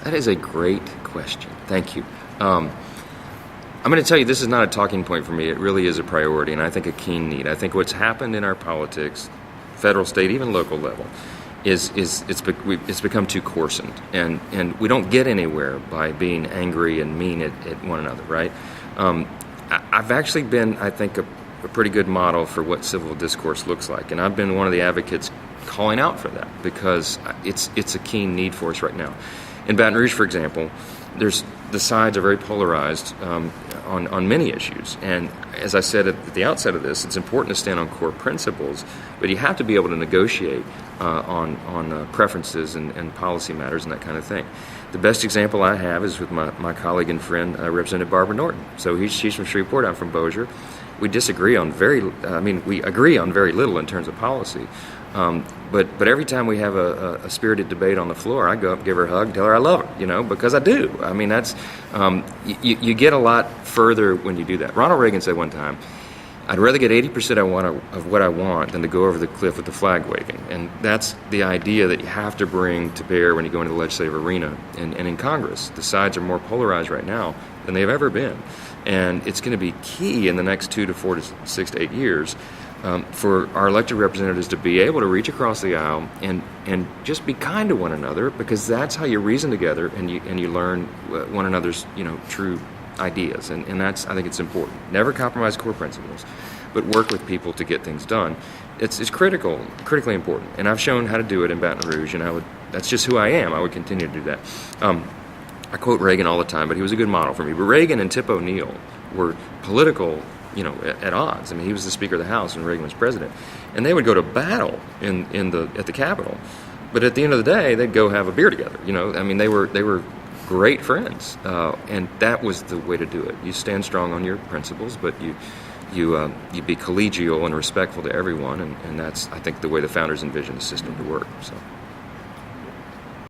That is a great question. Thank you. I'm going to tell you, this is not a talking point for me. It really is a priority, and I think a keen need. I think what's happened in our politics, federal, state, even local level, is it's become too coarsened, and we don't get anywhere by being angry and mean at one another, right? I've actually been, I think, a pretty good model for what civil discourse looks like, and I've been one of the advocates calling out for that because it's a keen need for us right now. In Baton Rouge, for example, the sides are very polarized on many issues, and as I said at the outset of this, it's important to stand on core principles, but you have to be able to negotiate on preferences and policy matters and that kind of thing. The best example I have is with my colleague and friend, Representative Barbara Norton. So she's from Shreveport, I'm from Bossier. We disagree on we agree on very little in terms of policy. But every time we have a spirited debate on the floor, I go up, give her a hug, and tell her I love her, because I do. I mean, that's you get a lot further when you do that. Ronald Reagan said one time, I'd rather get 80% of what I want than to go over the cliff with the flag waving. And that's the idea that you have to bring to bear when you go into the legislative arena and in Congress. The sides are more polarized right now than they've ever been. And it's going to be key in the next 2 to 4 to 6 to 8 years for our elected representatives to be able to reach across the aisle and just be kind to one another, because that's how you reason together and you learn one another's true ideas, and that's, I think it's important. Never compromise core principles, but work with people to get things done. It's critically important, and I've shown how to do it in Baton Rouge, and that's just who I am. I would continue to do that. I quote Reagan all the time, but he was a good model for me. But Reagan and Tip O'Neill were political, at odds. I mean, he was the Speaker of the House when Reagan was president, and they would go to battle at the Capitol. But at the end of the day, they'd go have a beer together. I mean, they were great friends, and that was the way to do it. You stand strong on your principles, but you be collegial and respectful to everyone, and that's, I think, the way the founders envisioned the system to work. So.